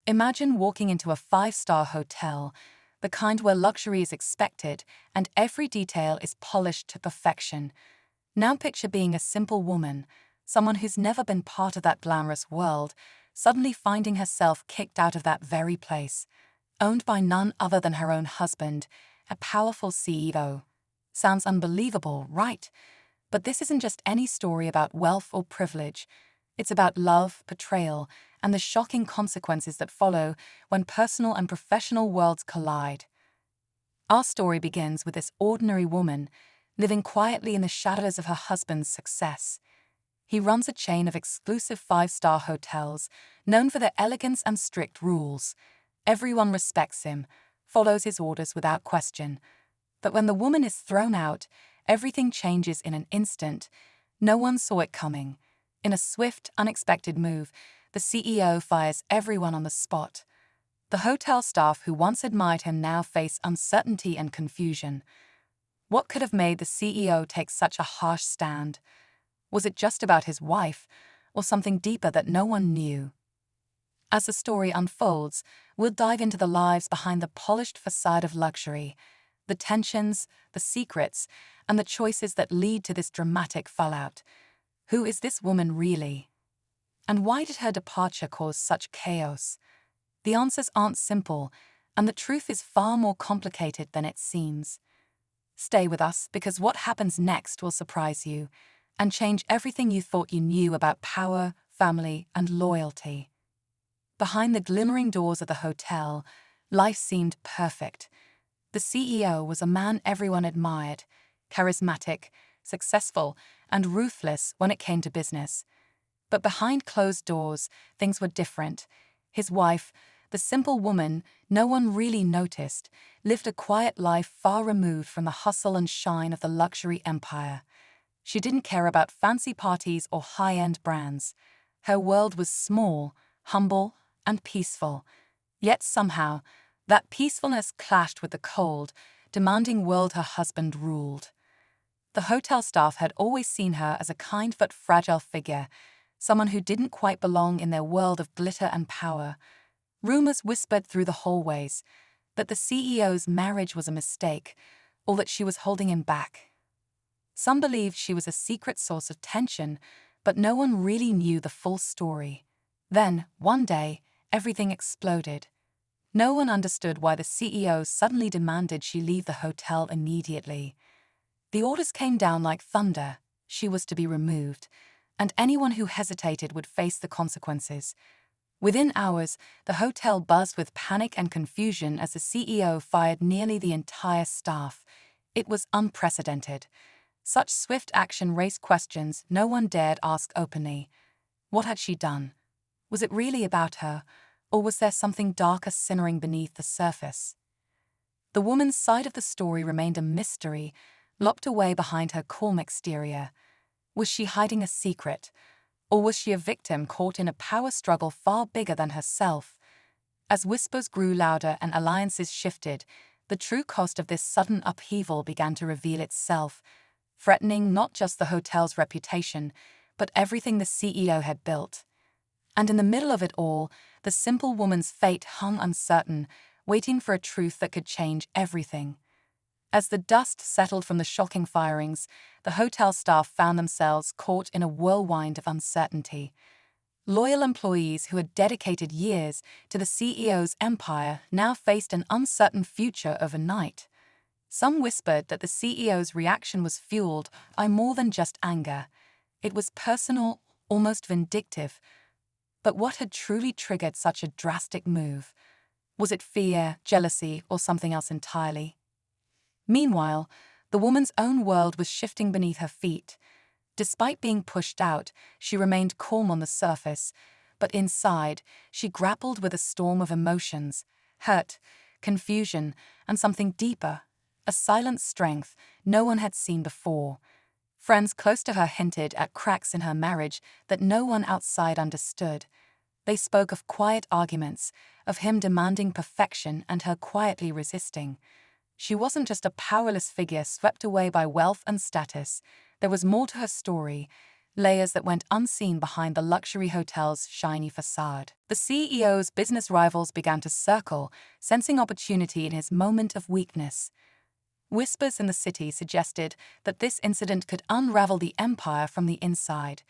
Imagine walking into a five-star hotel, the kind where luxury is expected and every detail is polished to perfection. Now picture being a simple woman, someone who's never been part of that glamorous world, suddenly finding herself kicked out of that very place, owned by none other than her own husband, a powerful CEO. Sounds unbelievable, right? But this isn't just any story about wealth or privilege. It's about love, betrayal, and the shocking consequences that follow when personal and professional worlds collide. Our story begins with this ordinary woman living quietly in the shadows of her husband's success. He runs a chain of exclusive five-star hotels, known for their elegance and strict rules. Everyone respects him, follows his orders without question. But when the woman is thrown out, everything changes in an instant. No one saw it coming. In a swift, unexpected move, the CEO fires everyone on the spot. The hotel staff who once admired him now face uncertainty and confusion. What could have made the CEO take such a harsh stand? Was it just about his wife, or something deeper that no one knew? As the story unfolds, we'll dive into the lives behind the polished facade of luxury, the tensions, the secrets, and the choices that lead to this dramatic fallout. Who is this woman really? And why did her departure cause such chaos? The answers aren't simple, and the truth is far more complicated than it seems. Stay with us, because what happens next will surprise you and change everything you thought you knew about power, family, and loyalty. Behind the glimmering doors of the hotel, life seemed perfect. The CEO was a man everyone admired, charismatic, successful, and ruthless when it came to business. But behind closed doors, things were different. His wife, the simple woman no one really noticed, lived a quiet life far removed from the hustle and shine of the luxury empire. She didn't care about fancy parties or high-end brands. Her world was small, humble, and peaceful. Yet somehow, that peacefulness clashed with the cold, demanding world her husband ruled. The hotel staff had always seen her as a kind but fragile figure, someone who didn't quite belong in their world of glitter and power. Rumors whispered through the hallways that the CEO's marriage was a mistake, or that she was holding him back. Some believed she was a secret source of tension, but no one really knew the full story. Then, one day, everything exploded. No one understood why the CEO suddenly demanded she leave the hotel immediately. The orders came down like thunder. She was to be removed, and anyone who hesitated would face the consequences. Within hours, the hotel buzzed with panic and confusion as the CEO fired nearly the entire staff. It was unprecedented. Such swift action raised questions no one dared ask openly. What had she done? Was it really about her, or was there something darker simmering beneath the surface? The woman's side of the story remained a mystery, locked away behind her calm exterior. Was she hiding a secret, or was she a victim caught in a power struggle far bigger than herself? As whispers grew louder and alliances shifted, the true cost of this sudden upheaval began to reveal itself, threatening not just the hotel's reputation, but everything the CEO had built. And in the middle of it all, the simple woman's fate hung uncertain, waiting for a truth that could change everything. As the dust settled from the shocking firings, the hotel staff found themselves caught in a whirlwind of uncertainty. Loyal employees who had dedicated years to the CEO's empire now faced an uncertain future overnight. Some whispered that the CEO's reaction was fueled by more than just anger. It was personal, almost vindictive. But what had truly triggered such a drastic move? Was it fear, jealousy, or something else entirely? Meanwhile, the woman's own world was shifting beneath her feet. Despite being pushed out, she remained calm on the surface, but inside, she grappled with a storm of emotions, hurt, confusion, and something deeper, a silent strength no one had seen before. Friends close to her hinted at cracks in her marriage that no one outside understood. They spoke of quiet arguments, of him demanding perfection and her quietly resisting. She wasn't just a powerless figure swept away by wealth and status. There was more to her story, layers that went unseen behind the luxury hotel's shiny facade. The CEO's business rivals began to circle, sensing opportunity in his moment of weakness. Whispers in the city suggested that this incident could unravel the empire from the inside.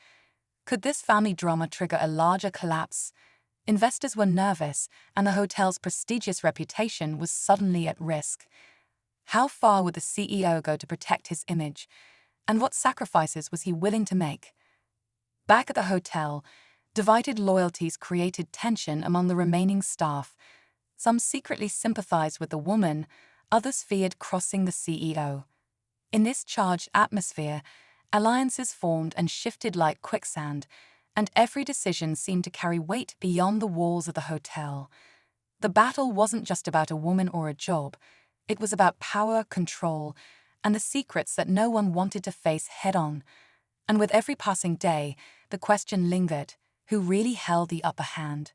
Could this family drama trigger a larger collapse? Investors were nervous, and the hotel's prestigious reputation was suddenly at risk. How far would the CEO go to protect his image? And what sacrifices was he willing to make? Back at the hotel, divided loyalties created tension among the remaining staff. Some secretly sympathized with the woman, others feared crossing the CEO. In this charged atmosphere, alliances formed and shifted like quicksand, and every decision seemed to carry weight beyond the walls of the hotel. The battle wasn't just about a woman or a job. It was about power, control, and the secrets that no one wanted to face head-on. And with every passing day, the question lingered: who really held the upper hand?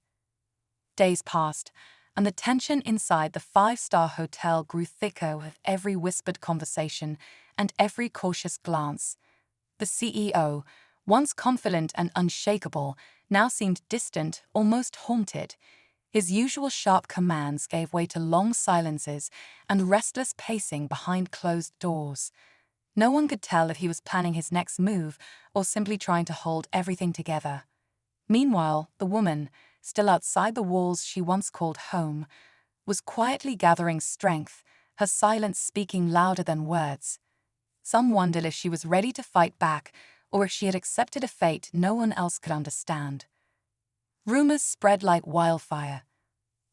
Days passed, and the tension inside the five-star hotel grew thicker with every whispered conversation and every cautious glance. The CEO, once confident and unshakable, now seemed distant, almost haunted. His usual sharp commands gave way to long silences and restless pacing behind closed doors. No one could tell if he was planning his next move or simply trying to hold everything together. Meanwhile, the woman, still outside the walls she once called home, was quietly gathering strength, her silence speaking louder than words. Some wondered if she was ready to fight back or if she had accepted a fate no one else could understand. Rumors spread like wildfire.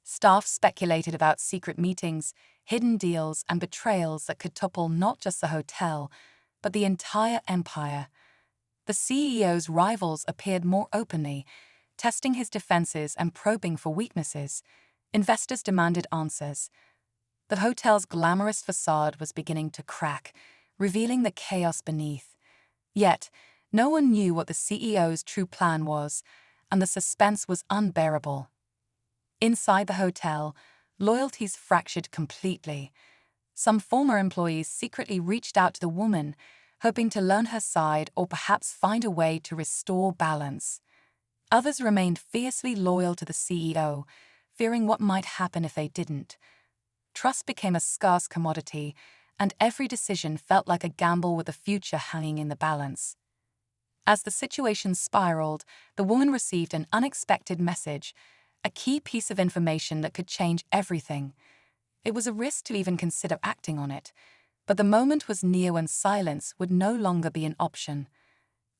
Staff speculated about secret meetings, hidden deals, and betrayals that could topple not just the hotel, but the entire empire. The CEO's rivals appeared more openly, testing his defenses and probing for weaknesses. Investors demanded answers. The hotel's glamorous facade was beginning to crack, revealing the chaos beneath. Yet, no one knew what the CEO's true plan was, and the suspense was unbearable. Inside the hotel, loyalties fractured completely. Some former employees secretly reached out to the woman, hoping to learn her side or perhaps find a way to restore balance. Others remained fiercely loyal to the CEO, fearing what might happen if they didn't. Trust became a scarce commodity, and every decision felt like a gamble with the future hanging in the balance. As the situation spiraled, the woman received an unexpected message, a key piece of information that could change everything. It was a risk to even consider acting on it, but the moment was near when silence would no longer be an option.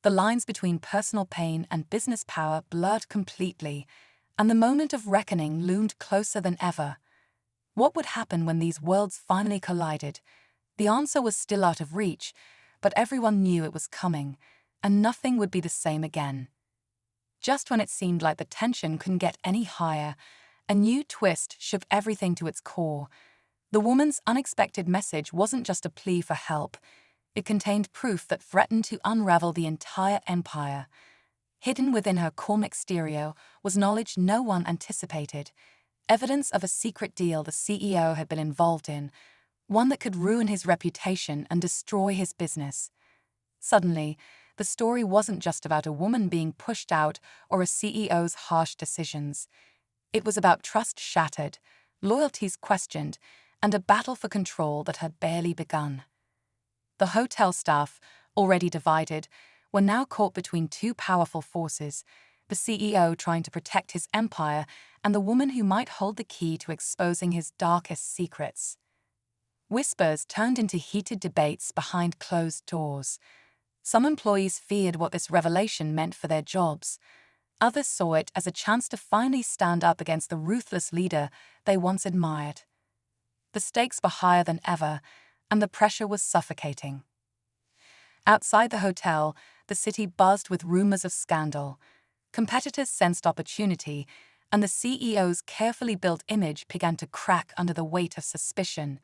The lines between personal pain and business power blurred completely, and the moment of reckoning loomed closer than ever. What would happen when these worlds finally collided? The answer was still out of reach, but everyone knew it was coming, and nothing would be the same again. Just when it seemed like the tension couldn't get any higher, a new twist shook everything to its core. The woman's unexpected message wasn't just a plea for help. It contained proof that threatened to unravel the entire empire. Hidden within her calm exterior was knowledge no one anticipated, evidence of a secret deal the CEO had been involved in, one that could ruin his reputation and destroy his business. Suddenly, the story wasn't just about a woman being pushed out or a CEO's harsh decisions. It was about trust shattered, loyalties questioned, and a battle for control that had barely begun. The hotel staff, already divided, were now caught between two powerful forces, the CEO trying to protect his empire and the woman who might hold the key to exposing his darkest secrets. Whispers turned into heated debates behind closed doors. Some employees feared what this revelation meant for their jobs. Others saw it as a chance to finally stand up against the ruthless leader they once admired. The stakes were higher than ever, and the pressure was suffocating. Outside the hotel, the city buzzed with rumors of scandal. Competitors sensed opportunity, and the CEO's carefully built image began to crack under the weight of suspicion.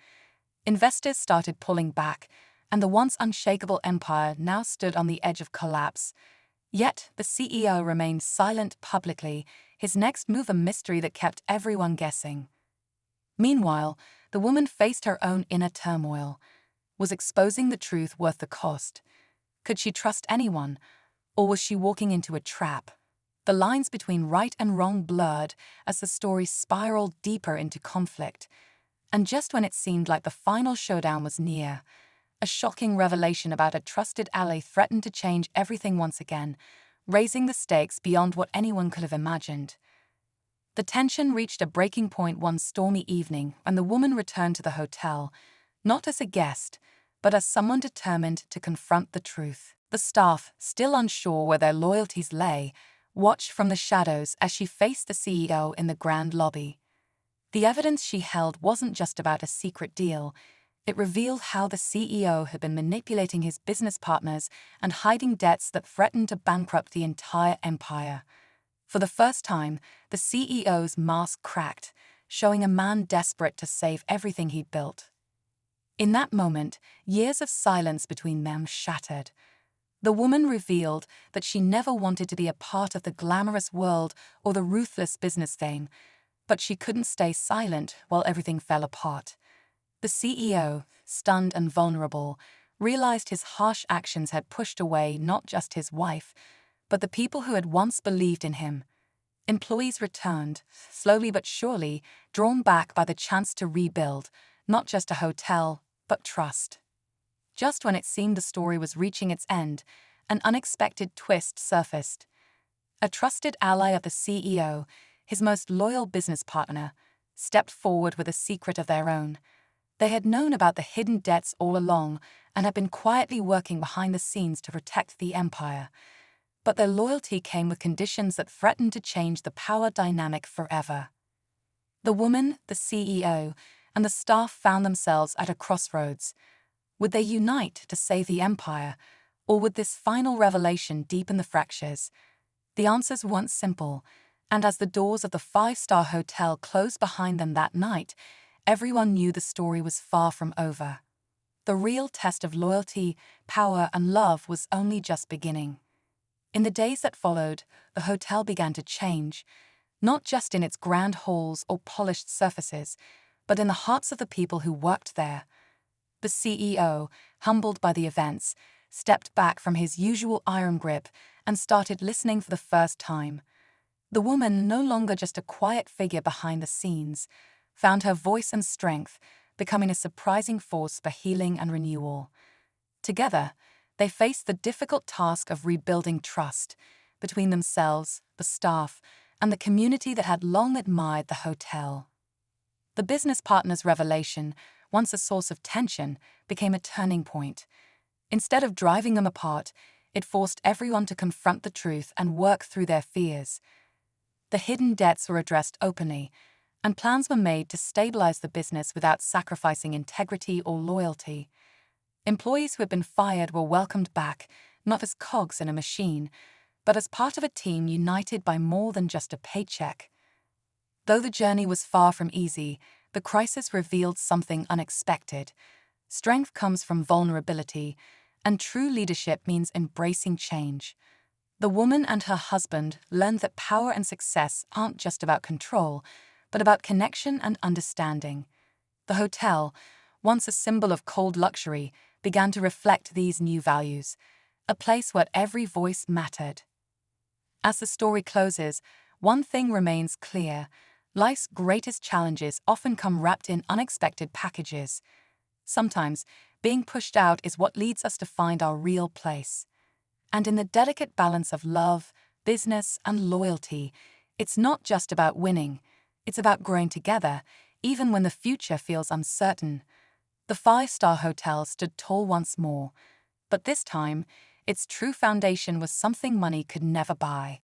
Investors started pulling back, and the once unshakable empire now stood on the edge of collapse. Yet the CEO remained silent publicly, his next move a mystery that kept everyone guessing. Meanwhile, the woman faced her own inner turmoil. Was exposing the truth worth the cost? Could she trust anyone? Or was she walking into a trap? The lines between right and wrong blurred as the story spiraled deeper into conflict. And just when it seemed like the final showdown was near, a shocking revelation about a trusted ally threatened to change everything once again, raising the stakes beyond what anyone could have imagined. The tension reached a breaking point one stormy evening when the woman returned to the hotel, not as a guest, but as someone determined to confront the truth. The staff, still unsure where their loyalties lay, watched from the shadows as she faced the CEO in the grand lobby. The evidence she held wasn't just about a secret deal. It revealed how the CEO had been manipulating his business partners and hiding debts that threatened to bankrupt the entire empire. For the first time, the CEO's mask cracked, showing a man desperate to save everything he'd built. In that moment, years of silence between them shattered. The woman revealed that she never wanted to be a part of the glamorous world or the ruthless business fame, but she couldn't stay silent while everything fell apart. The CEO, stunned and vulnerable, realized his harsh actions had pushed away not just his wife, but the people who had once believed in him. Employees returned, slowly but surely, drawn back by the chance to rebuild, not just a hotel, but trust. Just when it seemed the story was reaching its end, an unexpected twist surfaced. A trusted ally of the CEO, his most loyal business partner, stepped forward with a secret of their own. They had known about the hidden debts all along and had been quietly working behind the scenes to protect the empire. But their loyalty came with conditions that threatened to change the power dynamic forever. The woman, the CEO, and the staff found themselves at a crossroads. Would they unite to save the empire, or would this final revelation deepen the fractures? The answers weren't simple, and as the doors of the five-star hotel closed behind them that night, everyone knew the story was far from over. The real test of loyalty, power, and love was only just beginning. In the days that followed, the hotel began to change, not just in its grand halls or polished surfaces, but in the hearts of the people who worked there. The CEO, humbled by the events, stepped back from his usual iron grip and started listening for the first time. The woman, no longer just a quiet figure behind the scenes, found her voice and strength, becoming a surprising force for healing and renewal. Together, they faced the difficult task of rebuilding trust between themselves, the staff, and the community that had long admired the hotel. The business partner's revelation, once a source of tension, became a turning point. Instead of driving them apart, it forced everyone to confront the truth and work through their fears. The hidden debts were addressed openly, and plans were made to stabilize the business without sacrificing integrity or loyalty. Employees who had been fired were welcomed back, not as cogs in a machine, but as part of a team united by more than just a paycheck. Though the journey was far from easy, the crisis revealed something unexpected. Strength comes from vulnerability, and true leadership means embracing change. The woman and her husband learned that power and success aren't just about control, but about connection and understanding. The hotel, once a symbol of cold luxury, began to reflect these new values, a place where every voice mattered. As the story closes, one thing remains clear: life's greatest challenges often come wrapped in unexpected packages. Sometimes, being pushed out is what leads us to find our real place. And in the delicate balance of love, business, and loyalty, it's not just about winning, it's about growing together, even when the future feels uncertain. The five-star hotel stood tall once more, but this time, its true foundation was something money could never buy.